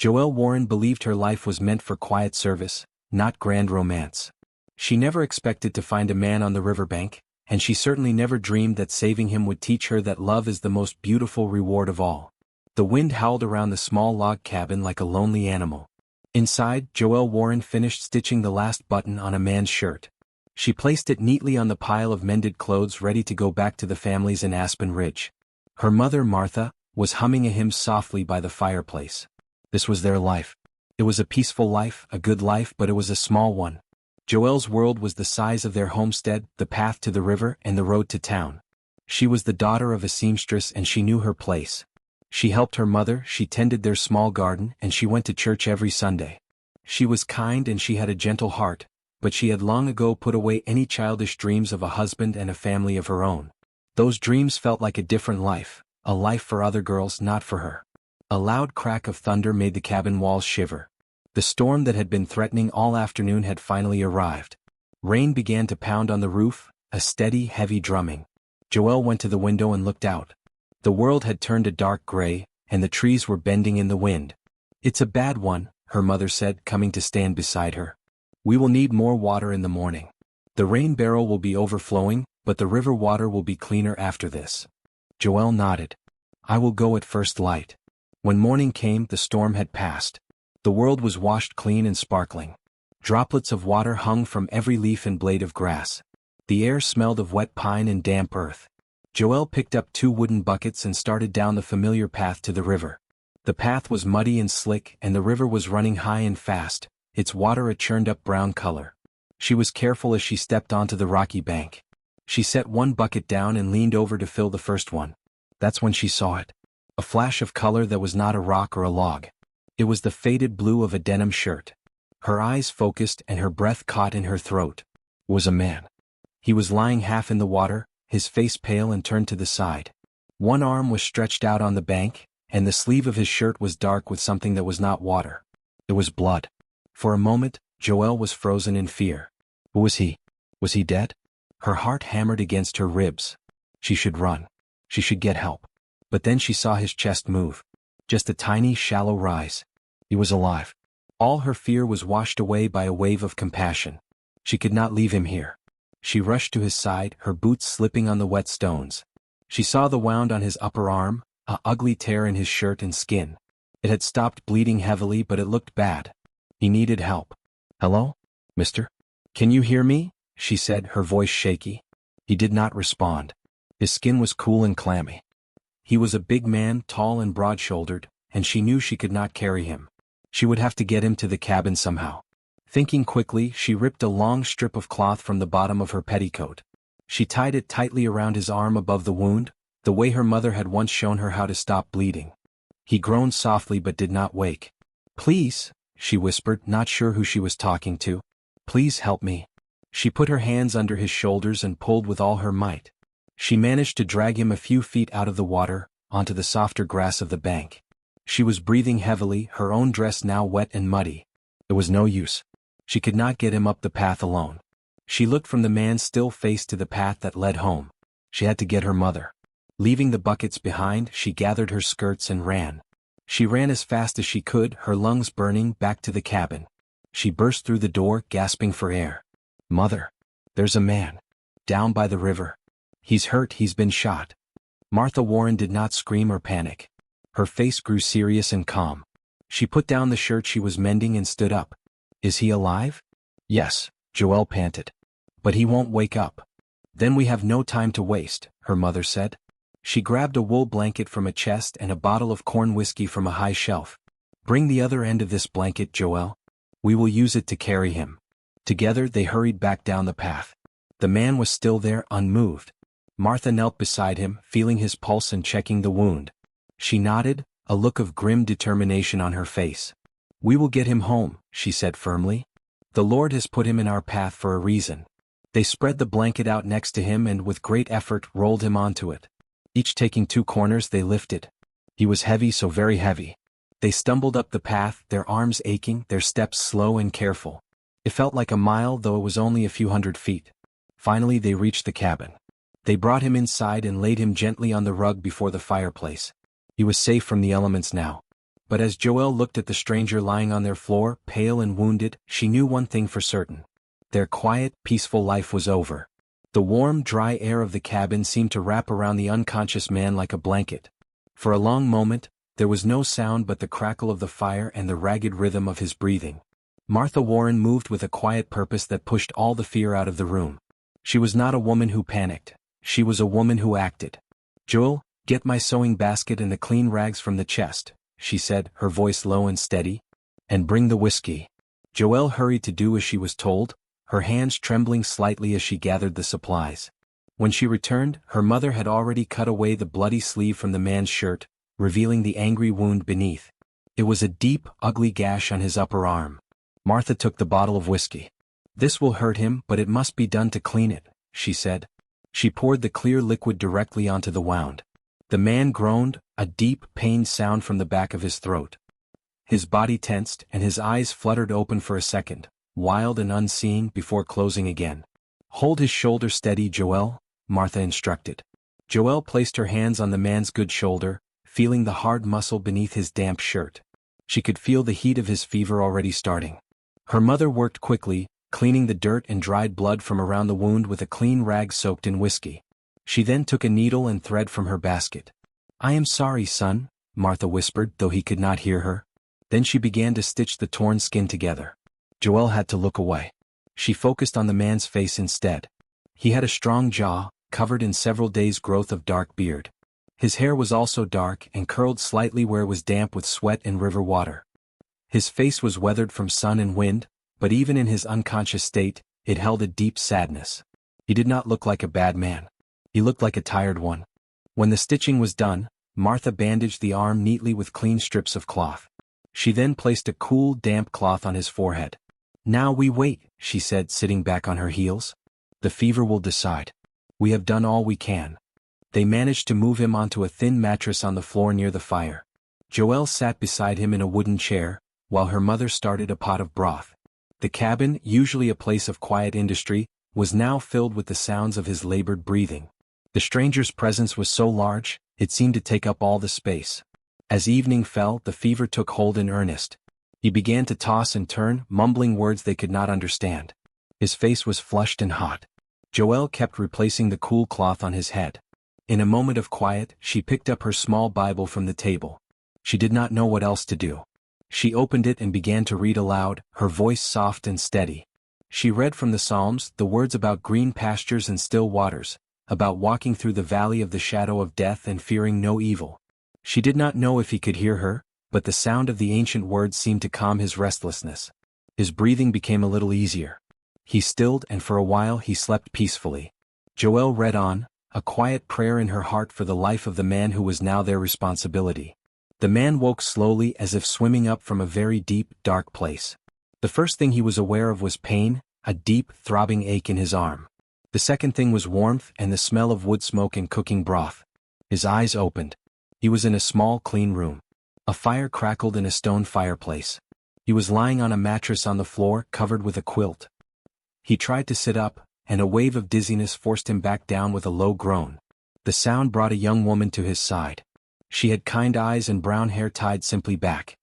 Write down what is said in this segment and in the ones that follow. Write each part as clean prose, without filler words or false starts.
Joelle Warren believed her life was meant for quiet service, not grand romance. She never expected to find a man on the riverbank, and she certainly never dreamed that saving him would teach her that love is the most beautiful reward of all. The wind howled around the small log cabin like a lonely animal. Inside, Joelle Warren finished stitching the last button on a man's shirt. She placed it neatly on the pile of mended clothes ready to go back to the families in Aspen Ridge. Her mother, Martha, was humming a hymn softly by the fireplace. This was their life. It was a peaceful life, a good life, but it was a small one. Joelle's world was the size of their homestead, the path to the river, and the road to town. She was the daughter of a seamstress and she knew her place. She helped her mother, she tended their small garden, and she went to church every Sunday. She was kind and she had a gentle heart, but she had long ago put away any childish dreams of a husband and a family of her own. Those dreams felt like a different life, a life for other girls, not for her. A loud crack of thunder made the cabin walls shiver. The storm that had been threatening all afternoon had finally arrived. Rain began to pound on the roof, a steady, heavy drumming. Joelle went to the window and looked out. The world had turned a dark gray, and the trees were bending in the wind. "It's a bad one," her mother said, coming to stand beside her. "We will need more water in the morning. The rain barrel will be overflowing, but the river water will be cleaner after this." Joelle nodded. "I will go at first light." When morning came, the storm had passed. The world was washed clean and sparkling. Droplets of water hung from every leaf and blade of grass. The air smelled of wet pine and damp earth. Joelle picked up 2 wooden buckets and started down the familiar path to the river. The path was muddy and slick, and the river was running high and fast, its water a churned-up brown color. She was careful as she stepped onto the rocky bank. She set 1 bucket down and leaned over to fill the first one. That's when she saw it. A flash of color that was not a rock or a log. It was the faded blue of a denim shirt. Her eyes focused and her breath caught in her throat. It was a man. He was lying half in the water, his face pale and turned to the side. One arm was stretched out on the bank, and the sleeve of his shirt was dark with something that was not water. It was blood. For a moment, Joelle was frozen in fear. Who was he? Was he dead? Her heart hammered against her ribs. She should run. She should get help. But then she saw his chest move. Just a tiny, shallow rise. He was alive. All her fear was washed away by a wave of compassion. She could not leave him here. She rushed to his side, her boots slipping on the wet stones. She saw the wound on his upper arm, an ugly tear in his shirt and skin. It had stopped bleeding heavily, but it looked bad. He needed help. "Hello, mister? Can you hear me?" she said, her voice shaky. He did not respond. His skin was cool and clammy. He was a big man, tall and broad-shouldered, and she knew she could not carry him. She would have to get him to the cabin somehow. Thinking quickly, she ripped a long strip of cloth from the bottom of her petticoat. She tied it tightly around his arm above the wound, the way her mother had once shown her how to stop bleeding. He groaned softly but did not wake. "Please," she whispered, not sure who she was talking to. "Please help me." She put her hands under his shoulders and pulled with all her might. She managed to drag him a few feet out of the water, onto the softer grass of the bank. She was breathing heavily, her own dress now wet and muddy. It was no use. She could not get him up the path alone. She looked from the man's still face to the path that led home. She had to get her mother. Leaving the buckets behind, she gathered her skirts and ran. She ran as fast as she could, her lungs burning, back to the cabin. She burst through the door, gasping for air. "Mother, there's a man. Down by the river. He's hurt, he's been shot." Martha Warren did not scream or panic. Her face grew serious and calm. She put down the shirt she was mending and stood up. "Is he alive?" "Yes," Joelle panted. "But he won't wake up." "Then we have no time to waste," her mother said. She grabbed a wool blanket from a chest and a bottle of corn whiskey from a high shelf. "Bring the other end of this blanket, Joelle. We will use it to carry him." Together they hurried back down the path. The man was still there, unmoved. Martha knelt beside him, feeling his pulse and checking the wound. She nodded, a look of grim determination on her face. "We will get him home," she said firmly. "The Lord has put him in our path for a reason." They spread the blanket out next to him and with great effort rolled him onto it. Each taking 2 corners they lifted. He was heavy, so very heavy. They stumbled up the path, their arms aching, their steps slow and careful. It felt like a mile, though it was only a few hundred feet. Finally they reached the cabin. They brought him inside and laid him gently on the rug before the fireplace. He was safe from the elements now. But as Joelle looked at the stranger lying on their floor, pale and wounded, she knew one thing for certain. Their quiet, peaceful life was over. The warm, dry air of the cabin seemed to wrap around the unconscious man like a blanket. For a long moment, there was no sound but the crackle of the fire and the ragged rhythm of his breathing. Martha Warren moved with a quiet purpose that pushed all the fear out of the room. She was not a woman who panicked. She was a woman who acted. "Joel, get my sewing basket and the clean rags from the chest," she said, her voice low and steady. "And bring the whiskey." Joelle hurried to do as she was told, her hands trembling slightly as she gathered the supplies. When she returned, her mother had already cut away the bloody sleeve from the man's shirt, revealing the angry wound beneath. It was a deep, ugly gash on his upper arm. Martha took the bottle of whiskey. "This will hurt him, but it must be done to clean it," she said. She poured the clear liquid directly onto the wound. The man groaned, a deep, pained sound from the back of his throat. His body tensed, and his eyes fluttered open for a second, wild and unseeing, before closing again. "Hold his shoulder steady, Joelle," Martha instructed. Joelle placed her hands on the man's good shoulder, feeling the hard muscle beneath his damp shirt. She could feel the heat of his fever already starting. Her mother worked quickly, cleaning the dirt and dried blood from around the wound with a clean rag soaked in whiskey. She then took a needle and thread from her basket. "I am sorry, son," Martha whispered, though he could not hear her. Then she began to stitch the torn skin together. Joelle had to look away. She focused on the man's face instead. He had a strong jaw, covered in several days' growth of dark beard. His hair was also dark and curled slightly where it was damp with sweat and river water. His face was weathered from sun and wind, but even in his unconscious state, it held a deep sadness. He did not look like a bad man. He looked like a tired one. When the stitching was done, Martha bandaged the arm neatly with clean strips of cloth. She then placed a cool, damp cloth on his forehead. "Now we wait," she said, sitting back on her heels. "The fever will decide. We have done all we can." They managed to move him onto a thin mattress on the floor near the fire. Joelle sat beside him in a wooden chair, while her mother started a pot of broth. The cabin, usually a place of quiet industry, was now filled with the sounds of his labored breathing. The stranger's presence was so large, it seemed to take up all the space. As evening fell, the fever took hold in earnest. He began to toss and turn, mumbling words they could not understand. His face was flushed and hot. Joelle kept replacing the cool cloth on his head. In a moment of quiet, she picked up her small Bible from the table. She did not know what else to do. She opened it and began to read aloud, her voice soft and steady. She read from the Psalms, the words about green pastures and still waters, about walking through the valley of the shadow of death and fearing no evil. She did not know if he could hear her, but the sound of the ancient words seemed to calm his restlessness. His breathing became a little easier. He stilled, and for a while he slept peacefully. Joelle read on, a quiet prayer in her heart for the life of the man who was now their responsibility. The man woke slowly, as if swimming up from a very deep, dark place. The first thing he was aware of was pain, a deep, throbbing ache in his arm. The second thing was warmth and the smell of wood smoke and cooking broth. His eyes opened. He was in a small, clean room. A fire crackled in a stone fireplace. He was lying on a mattress on the floor, covered with a quilt. He tried to sit up, and a wave of dizziness forced him back down with a low groan. The sound brought a young woman to his side. She had kind eyes and brown hair tied simply back.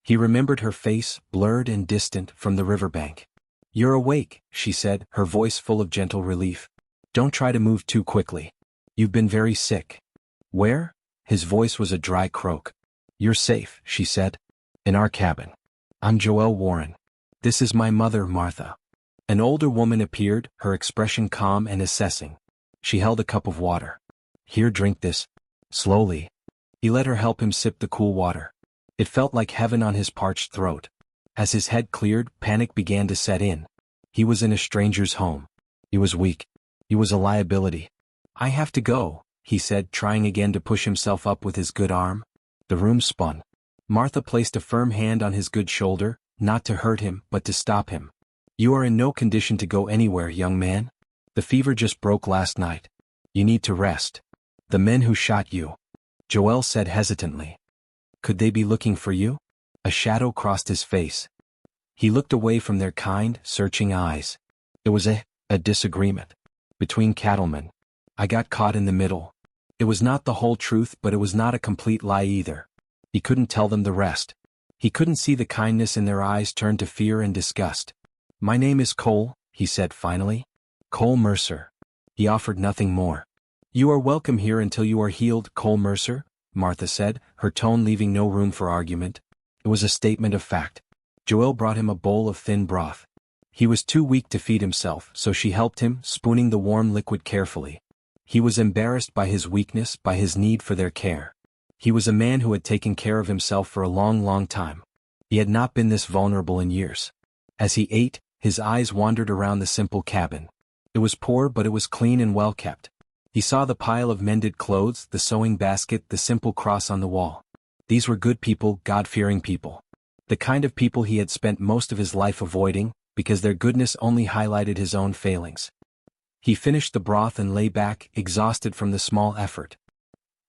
He remembered her face, blurred and distant, from the riverbank. "You're awake," she said, her voice full of gentle relief. "Don't try to move too quickly. You've been very sick." "Where?" His voice was a dry croak. "You're safe," she said. "In our cabin. I'm Joelle Warren. This is my mother, Martha." An older woman appeared, her expression calm and assessing. She held a cup of water. "Here, drink this." Slowly. He let her help him sip the cool water. It felt like heaven on his parched throat. As his head cleared, panic began to set in. He was in a stranger's home. He was weak. He was a liability. "I have to go," he said, trying again to push himself up with his good arm. The room spun. Martha placed a firm hand on his good shoulder, not to hurt him, but to stop him. "You are in no condition to go anywhere, young man. The fever just broke last night. You need to rest. The men who shot you," Joelle said hesitantly. "Could they be looking for you?" A shadow crossed his face. He looked away from their kind, searching eyes. "It was a disagreement. Between cattlemen. I got caught in the middle. It was not the whole truth, but it was not a complete lie either. He couldn't tell them the rest. He couldn't see the kindness in their eyes turn to fear and disgust. "My name is Cole," he said finally. "Cole Mercer." He offered nothing more. "You are welcome here until you are healed, Cole Mercer," Martha said, her tone leaving no room for argument. It was a statement of fact. Joelle brought him a bowl of thin broth. He was too weak to feed himself, so she helped him, spooning the warm liquid carefully. He was embarrassed by his weakness, by his need for their care. He was a man who had taken care of himself for a long, long time. He had not been this vulnerable in years. As he ate, his eyes wandered around the simple cabin. It was poor, but it was clean and well kept. He saw the pile of mended clothes, the sewing basket, the simple cross on the wall. These were good people, God-fearing people. The kind of people he had spent most of his life avoiding, because their goodness only highlighted his own failings. He finished the broth and lay back, exhausted from the small effort.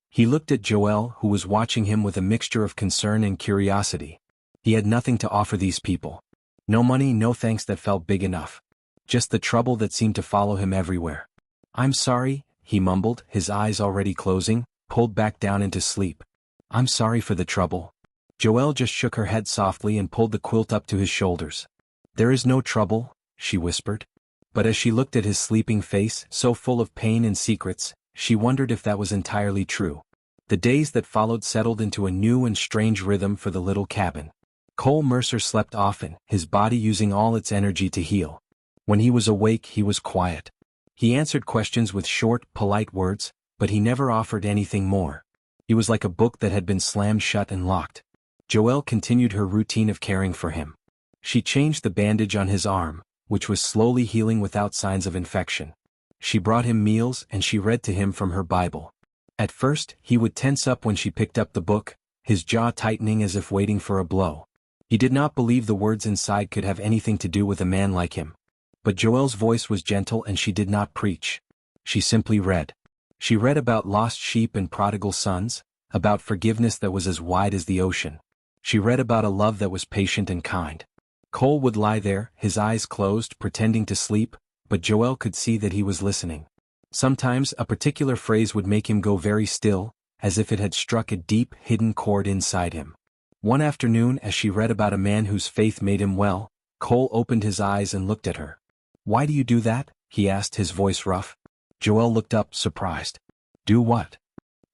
He looked at Joelle, who was watching him with a mixture of concern and curiosity. He had nothing to offer these people. No money, no thanks that felt big enough. Just the trouble that seemed to follow him everywhere. "I'm sorry," he mumbled, his eyes already closing, pulled back down into sleep. "I'm sorry for the trouble." Joelle just shook her head softly and pulled the quilt up to his shoulders. "There is no trouble," she whispered. But as she looked at his sleeping face, so full of pain and secrets, she wondered if that was entirely true. The days that followed settled into a new and strange rhythm for the little cabin. Cole Mercer slept often, his body using all its energy to heal. When he was awake, he was quiet. He answered questions with short, polite words, but he never offered anything more. He was like a book that had been slammed shut and locked. Joelle continued her routine of caring for him. She changed the bandage on his arm, which was slowly healing without signs of infection. She brought him meals and she read to him from her Bible. At first, he would tense up when she picked up the book, his jaw tightening as if waiting for a blow. He did not believe the words inside could have anything to do with a man like him. But Joelle's voice was gentle and she did not preach. She simply read. She read about lost sheep and prodigal sons, about forgiveness that was as wide as the ocean. She read about a love that was patient and kind. Cole would lie there, his eyes closed, pretending to sleep, but Joelle could see that he was listening. Sometimes a particular phrase would make him go very still, as if it had struck a deep, hidden chord inside him. One afternoon, as she read about a man whose faith made him well, Cole opened his eyes and looked at her. "Why do you do that?" he asked, his voice rough. Joelle looked up, surprised. "Do what?"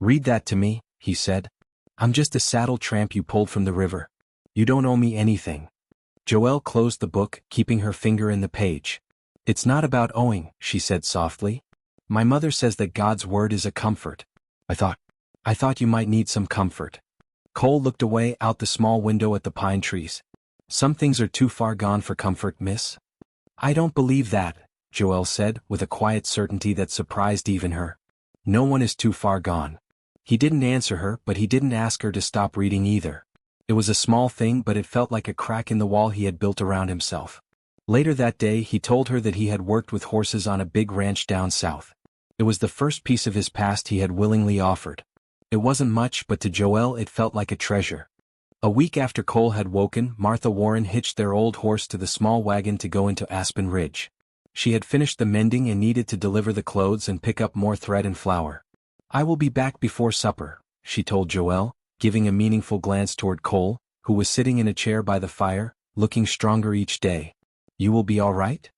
"Read that to me," he said. "I'm just a saddle tramp you pulled from the river. You don't owe me anything." Joelle closed the book, keeping her finger in the page. "It's not about owing," she said softly. "My mother says that God's word is a comfort. I thought you might need some comfort." Cole looked away out the small window at the pine trees. "Some things are too far gone for comfort, miss." "I don't believe that," Joelle said, with a quiet certainty that surprised even her. "No one is too far gone." He didn't answer her, but he didn't ask her to stop reading either. It was a small thing, but it felt like a crack in the wall he had built around himself. Later that day, he told her that he had worked with horses on a big ranch down south. It was the first piece of his past he had willingly offered. It wasn't much, but to Joelle it felt like a treasure. A week after Cole had woken, Martha Warren hitched their old horse to the small wagon to go into Aspen Ridge. She had finished the mending and needed to deliver the clothes and pick up more thread and flour. "I will be back before supper," she told Joelle, giving a meaningful glance toward Cole, who was sitting in a chair by the fire, looking stronger each day. "You will be all right?"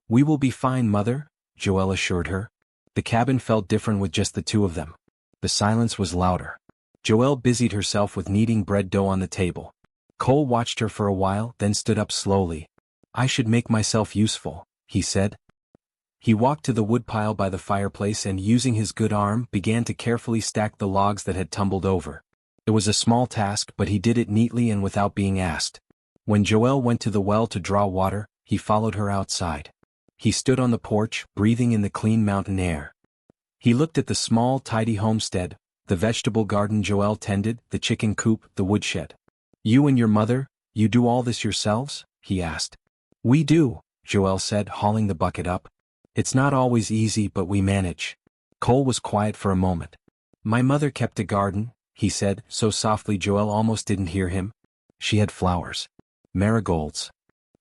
"We will be fine, Mother," Joelle assured her. The cabin felt different with just the two of them. The silence was louder. Joelle busied herself with kneading bread dough on the table. Cole watched her for a while, then stood up slowly. "I should make myself useful," he said. He walked to the woodpile by the fireplace and, using his good arm, began to carefully stack the logs that had tumbled over. It was a small task, but he did it neatly and without being asked. When Joelle went to the well to draw water, he followed her outside. He stood on the porch, breathing in the clean mountain air. He looked at the small, tidy homestead, the vegetable garden Joelle tended, the chicken coop, the woodshed. "You and your mother, you do all this yourselves?" he asked. "We do," Joelle said, hauling the bucket up. "It's not always easy, but we manage." Cole was quiet for a moment. "My mother kept a garden," he said, so softly Joelle almost didn't hear him. "She had flowers. Marigolds."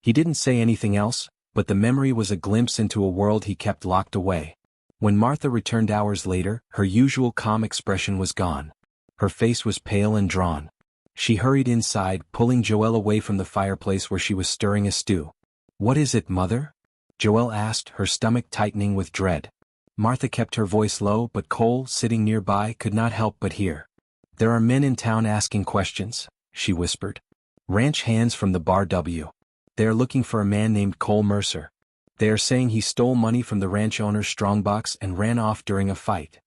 He didn't say anything else, but the memory was a glimpse into a world he kept locked away. When Martha returned hours later, her usual calm expression was gone. Her face was pale and drawn. She hurried inside, pulling Joelle away from the fireplace where she was stirring a stew. "What is it, Mother?" Joelle asked, her stomach tightening with dread. Martha kept her voice low, but Cole, sitting nearby, could not help but hear. "There are men in town asking questions," she whispered. "Ranch hands from the Bar W. They are looking for a man named Cole Mercer. They are saying he stole money from the ranch owner's strongbox and ran off during a fight."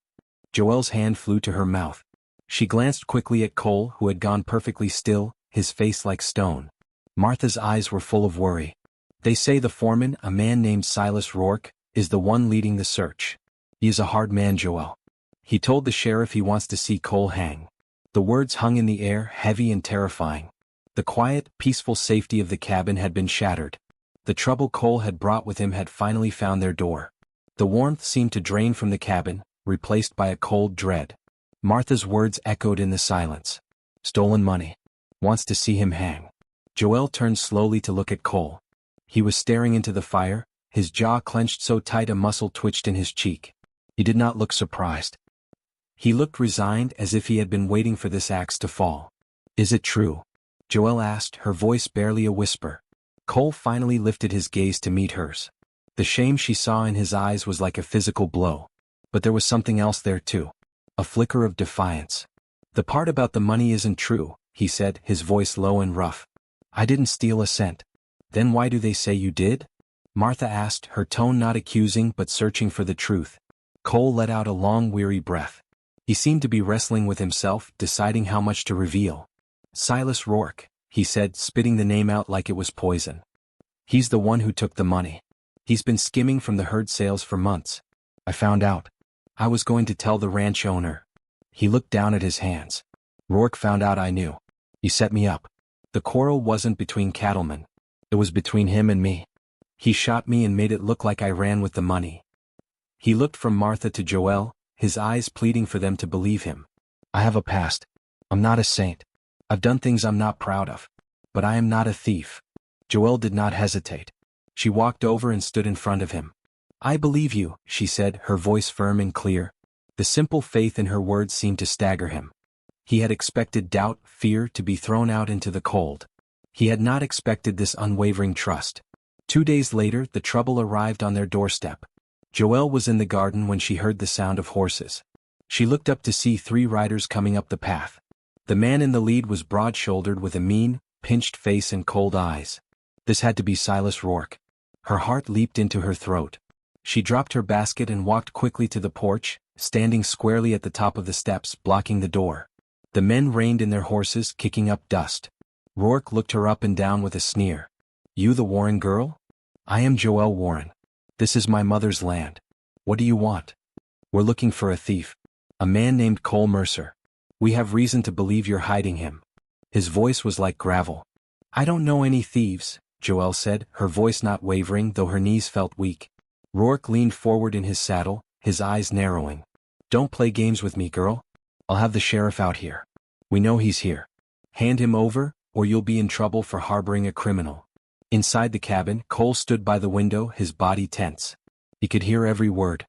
Joelle's hand flew to her mouth. She glanced quickly at Cole, who had gone perfectly still, his face like stone. Martha's eyes were full of worry. "They say the foreman, a man named Silas Rourke, is the one leading the search. He is a hard man, Joelle. He told the sheriff he wants to see Cole hang." The words hung in the air, heavy and terrifying. The quiet, peaceful safety of the cabin had been shattered. The trouble Cole had brought with him had finally found their door. The warmth seemed to drain from the cabin, replaced by a cold dread. Martha's words echoed in the silence. "Stolen money. Wants to see him hang." Joelle turned slowly to look at Cole. He was staring into the fire, his jaw clenched so tight a muscle twitched in his cheek. He did not look surprised. He looked resigned, as if he had been waiting for this axe to fall. "Is it true?" Joelle asked, her voice barely a whisper. Cole finally lifted his gaze to meet hers. The shame she saw in his eyes was like a physical blow. But there was something else there too. A flicker of defiance. "The part about the money isn't true," he said, his voice low and rough. "I didn't steal a cent." "Then why do they say you did?" Martha asked, her tone not accusing but searching for the truth. Cole let out a long, weary breath. He seemed to be wrestling with himself, deciding how much to reveal. "Silas Rourke," he said, spitting the name out like it was poison. "He's the one who took the money. He's been skimming from the herd sales for months. I found out. I was going to tell the ranch owner." He looked down at his hands. "Rourke found out I knew. He set me up. The quarrel wasn't between cattlemen. It was between him and me. He shot me and made it look like I ran with the money." He looked from Martha to Joelle, his eyes pleading for them to believe him. "I have a past. I'm not a saint. I've done things I'm not proud of. But I am not a thief." Joelle did not hesitate. She walked over and stood in front of him. "I believe you," she said, her voice firm and clear. The simple faith in her words seemed to stagger him. He had expected doubt, fear to be thrown out into the cold. He had not expected this unwavering trust. 2 days later, the trouble arrived on their doorstep. Joelle was in the garden when she heard the sound of horses. She looked up to see 3 riders coming up the path. The man in the lead was broad-shouldered with a mean, pinched face and cold eyes. This had to be Silas Rourke. Her heart leaped into her throat. She dropped her basket and walked quickly to the porch, standing squarely at the top of the steps, blocking the door. The men reined in their horses, kicking up dust. Rourke looked her up and down with a sneer. "You the Warren girl?" "I am Joelle Warren. This is my mother's land. What do you want?" "We're looking for a thief. A man named Cole Mercer. We have reason to believe you're hiding him." His voice was like gravel. "I don't know any thieves," Joelle said, her voice not wavering though her knees felt weak. Rourke leaned forward in his saddle, his eyes narrowing. "Don't play games with me, girl. I'll have the sheriff out here. We know he's here. Hand him over, or you'll be in trouble for harboring a criminal." Inside the cabin, Cole stood by the window, his body tense. He could hear every word.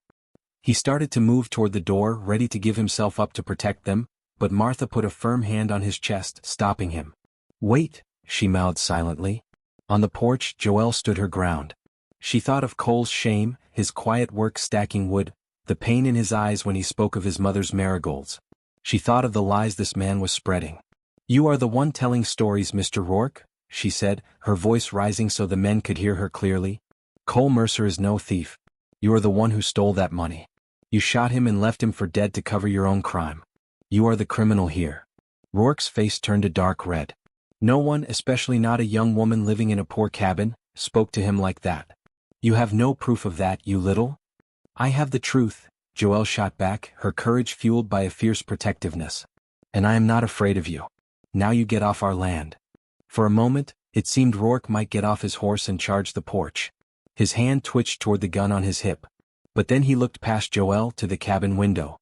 He started to move toward the door, ready to give himself up to protect them, but Martha put a firm hand on his chest, stopping him. "Wait," she mouthed silently. On the porch, Joelle stood her ground. She thought of Cole's shame, his quiet work stacking wood, the pain in his eyes when he spoke of his mother's marigolds. She thought of the lies this man was spreading. "You are the one telling stories, Mr. Rourke," she said, her voice rising so the men could hear her clearly. "Cole Mercer is no thief. You are the one who stole that money. You shot him and left him for dead to cover your own crime. You are the criminal here." Rourke's face turned a dark red. No one, especially not a young woman living in a poor cabin, spoke to him like that. "You have no proof of that, you little?" "I have the truth," Joelle shot back, her courage fueled by a fierce protectiveness. "And I am not afraid of you. Now you get off our land." For a moment, it seemed Rourke might get off his horse and charge the porch. His hand twitched toward the gun on his hip. But then he looked past Joelle to the cabin window.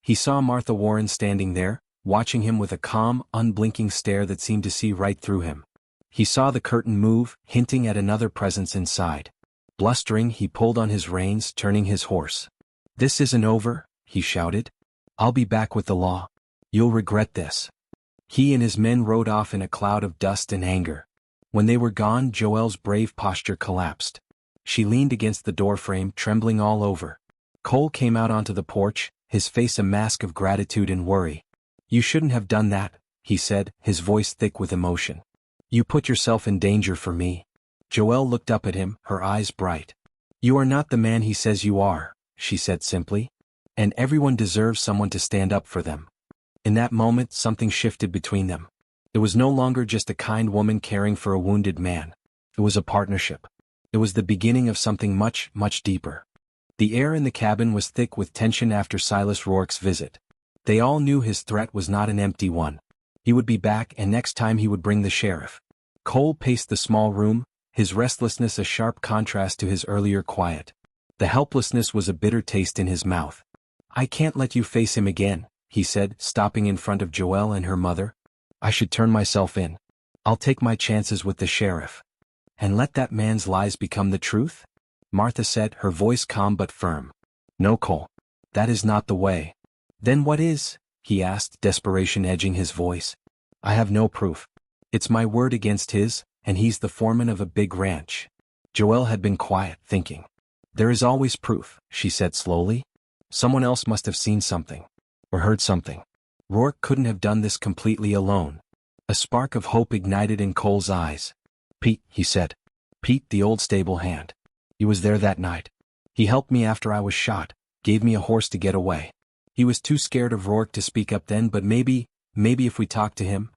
He saw Martha Warren standing there, watching him with a calm, unblinking stare that seemed to see right through him. He saw the curtain move, hinting at another presence inside. Blustering, he pulled on his reins, turning his horse. "This isn't over," he shouted. "I'll be back with the law. You'll regret this." He and his men rode off in a cloud of dust and anger. When they were gone, Joelle's brave posture collapsed. She leaned against the doorframe, trembling all over. Cole came out onto the porch, his face a mask of gratitude and worry. "You shouldn't have done that," he said, his voice thick with emotion. "You put yourself in danger for me." Joelle looked up at him, her eyes bright. "You are not the man he says you are," she said simply. "And everyone deserves someone to stand up for them." In that moment, something shifted between them. It was no longer just a kind woman caring for a wounded man. It was a partnership. It was the beginning of something much, much deeper. The air in the cabin was thick with tension after Silas Rourke's visit. They all knew his threat was not an empty one. He would be back, and next time he would bring the sheriff. Cole paced the small room, his restlessness a sharp contrast to his earlier quiet. The helplessness was a bitter taste in his mouth. "I can't let you face him again," he said, stopping in front of Joelle and her mother. "I should turn myself in. I'll take my chances with the sheriff." "And let that man's lies become the truth?" Martha said, her voice calm but firm. "No, Cole. That is not the way." "Then what is?" he asked, desperation edging his voice. "I have no proof. It's my word against his, and he's the foreman of a big ranch." Joelle had been quiet, thinking. "There is always proof," she said slowly. "Someone else must have seen something. Or heard something. Rourke couldn't have done this completely alone." A spark of hope ignited in Cole's eyes. "Pete," he said. "Pete, the old stable hand. He was there that night. He helped me after I was shot, gave me a horse to get away. He was too scared of Rourke to speak up then, but maybe if we talked to him."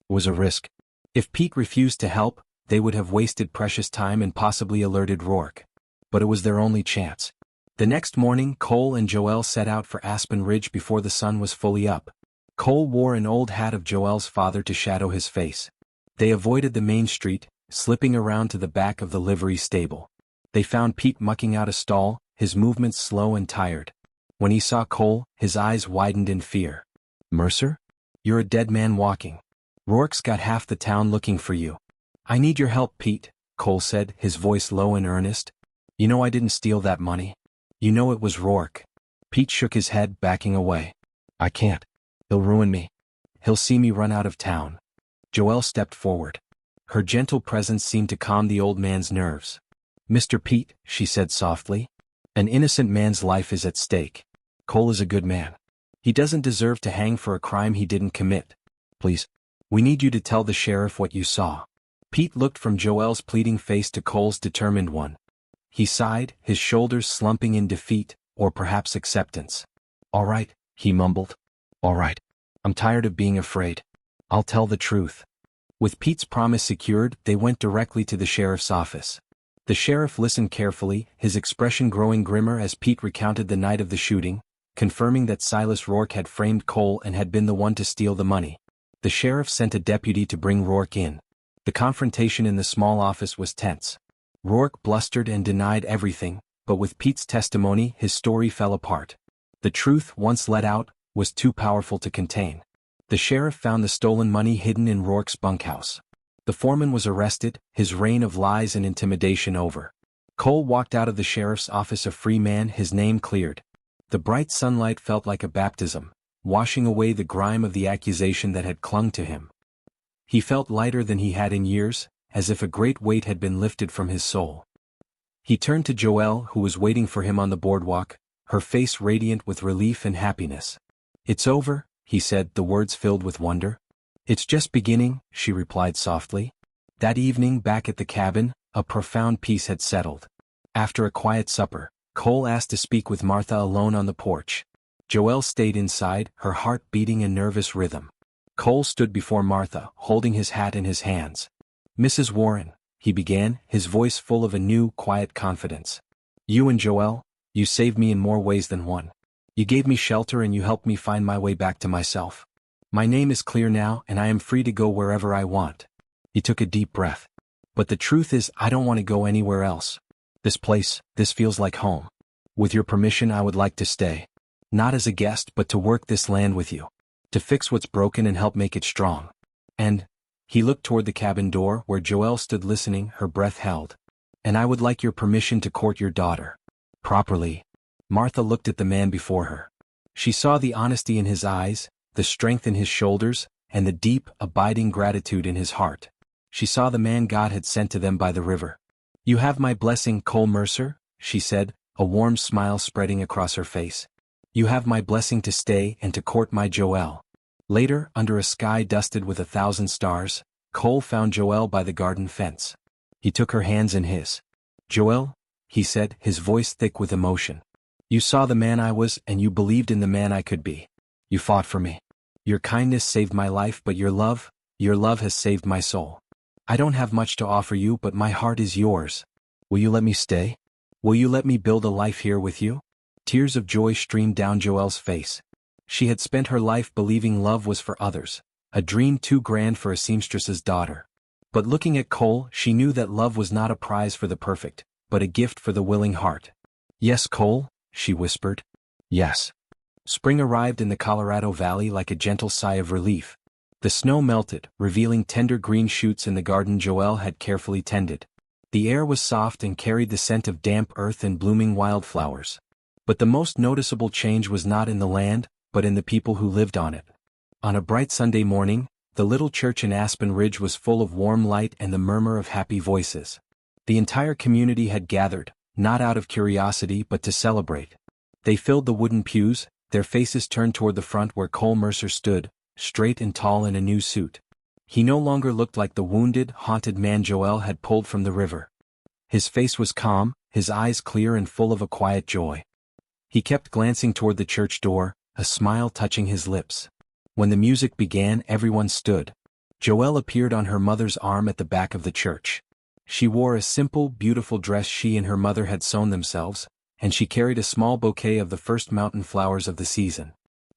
It was a risk. If Pete refused to help, they would have wasted precious time and possibly alerted Rourke. But it was their only chance. The next morning, Cole and Joelle set out for Aspen Ridge before the sun was fully up. Cole wore an old hat of Joelle's father to shadow his face. They avoided the main street, slipping around to the back of the livery stable. They found Pete mucking out a stall, his movements slow and tired. When he saw Cole, his eyes widened in fear. "Mercer? You're a dead man walking. Rourke's got half the town looking for you." "I need your help, Pete," Cole said, his voice low and earnest. "You know I didn't steal that money. You know it was Rourke." Pete shook his head, backing away. "I can't. He'll ruin me. He'll see me run out of town." Joelle stepped forward. Her gentle presence seemed to calm the old man's nerves. "Mr. Pete," she said softly, "an innocent man's life is at stake. Cole is a good man. He doesn't deserve to hang for a crime he didn't commit. Please, we need you to tell the sheriff what you saw." Pete looked from Joelle's pleading face to Cole's determined one. He sighed, his shoulders slumping in defeat, or perhaps acceptance. "All right," he mumbled. "All right. I'm tired of being afraid. I'll tell the truth." With Pete's promise secured, they went directly to the sheriff's office. The sheriff listened carefully, his expression growing grimmer as Pete recounted the night of the shooting, confirming that Silas Rourke had framed Cole and had been the one to steal the money. The sheriff sent a deputy to bring Rourke in. The confrontation in the small office was tense. Rourke blustered and denied everything, but with Pete's testimony, his story fell apart. The truth, once let out, was too powerful to contain. The sheriff found the stolen money hidden in Rourke's bunkhouse. The foreman was arrested, his reign of lies and intimidation over. Cole walked out of the sheriff's office a free man, his name cleared. The bright sunlight felt like a baptism, washing away the grime of the accusation that had clung to him. He felt lighter than he had in years, as if a great weight had been lifted from his soul. He turned to Joelle, who was waiting for him on the boardwalk, her face radiant with relief and happiness. "It's over," he said, the words filled with wonder. "It's just beginning," she replied softly. That evening back at the cabin, a profound peace had settled. After a quiet supper, Cole asked to speak with Martha alone on the porch. Joelle stayed inside, her heart beating a nervous rhythm. Cole stood before Martha, holding his hat in his hands. "Mrs. Warren," he began, his voice full of a new, quiet confidence. "You and Joelle, you saved me in more ways than one. You gave me shelter and you helped me find my way back to myself. My name is clear now and I am free to go wherever I want." He took a deep breath. "But the truth is, I don't want to go anywhere else. This feels like home. With your permission, I would like to stay. Not as a guest, but to work this land with you. To fix what's broken and help make it strong. And," he looked toward the cabin door where Joelle stood listening, her breath held. "And I would like your permission to court your daughter. Properly." Martha looked at the man before her. She saw the honesty in his eyes, the strength in his shoulders, and the deep, abiding gratitude in his heart. She saw the man God had sent to them by the river. "You have my blessing, Cole Mercer," she said, a warm smile spreading across her face. "You have my blessing to stay and to court my Joelle." Later, under a sky dusted with 1,000 stars, Cole found Joelle by the garden fence. He took her hands in his. "Joelle," he said, his voice thick with emotion. "You saw the man I was and you believed in the man I could be. You fought for me. Your kindness saved my life, but your love has saved my soul. I don't have much to offer you, but my heart is yours. Will you let me stay? Will you let me build a life here with you?" Tears of joy streamed down Joelle's face. She had spent her life believing love was for others, a dream too grand for a seamstress's daughter. But looking at Cole, she knew that love was not a prize for the perfect, but a gift for the willing heart. "Yes, Cole," she whispered. "Yes." Spring arrived in the Colorado Valley like a gentle sigh of relief. The snow melted, revealing tender green shoots in the garden Joelle had carefully tended. The air was soft and carried the scent of damp earth and blooming wildflowers. But the most noticeable change was not in the land, but in the people who lived on it. On a bright Sunday morning, the little church in Aspen Ridge was full of warm light and the murmur of happy voices. The entire community had gathered, not out of curiosity but to celebrate. They filled the wooden pews, their faces turned toward the front where Cole Mercer stood, straight and tall in a new suit. He no longer looked like the wounded, haunted man Joelle had pulled from the river. His face was calm, his eyes clear and full of a quiet joy. He kept glancing toward the church door, a smile touching his lips. When the music began, everyone stood. Joelle appeared on her mother's arm at the back of the church. She wore a simple, beautiful dress she and her mother had sewn themselves, and she carried a small bouquet of the first mountain flowers of the season.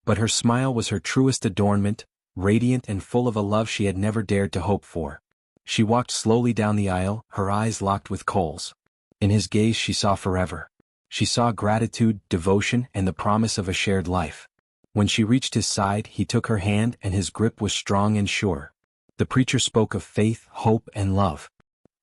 But her smile was her truest adornment, radiant and full of a love she had never dared to hope for. She walked slowly down the aisle, her eyes locked with Cole's. In his gaze she saw forever. She saw gratitude, devotion, and the promise of a shared life. When she reached his side, he took her hand and his grip was strong and sure. The preacher spoke of faith, hope, and love.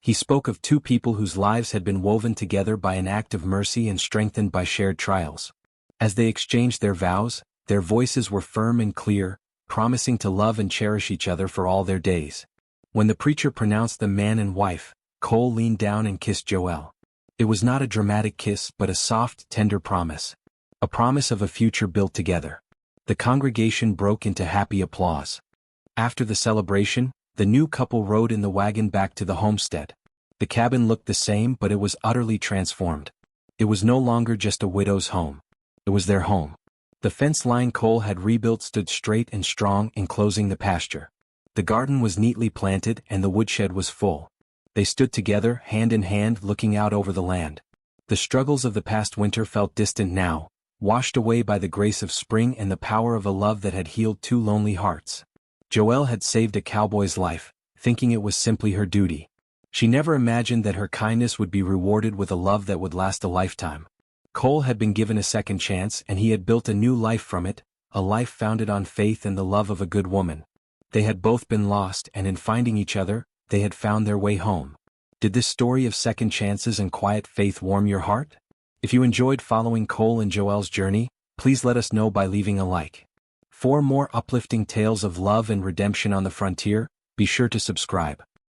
He spoke of two people whose lives had been woven together by an act of mercy and strengthened by shared trials. As they exchanged their vows, their voices were firm and clear, promising to love and cherish each other for all their days. When the preacher pronounced them man and wife, Cole leaned down and kissed Joelle. It was not a dramatic kiss but a soft, tender promise. A promise of a future built together. The congregation broke into happy applause. After the celebration, the new couple rode in the wagon back to the homestead. The cabin looked the same but it was utterly transformed. It was no longer just a widow's home. It was their home. The fence line Cole had rebuilt stood straight and strong, enclosing the pasture. The garden was neatly planted and the woodshed was full. They stood together, hand in hand, looking out over the land. The struggles of the past winter felt distant now, washed away by the grace of spring and the power of a love that had healed two lonely hearts. Joelle had saved a cowboy's life, thinking it was simply her duty. She never imagined that her kindness would be rewarded with a love that would last a lifetime. Cole had been given a second chance and he had built a new life from it, a life founded on faith and the love of a good woman. They had both been lost and in finding each other, they had found their way home. Did this story of second chances and quiet faith warm your heart? If you enjoyed following Cole and Joelle's journey, please let us know by leaving a like. For more uplifting tales of love and redemption on the frontier, be sure to subscribe.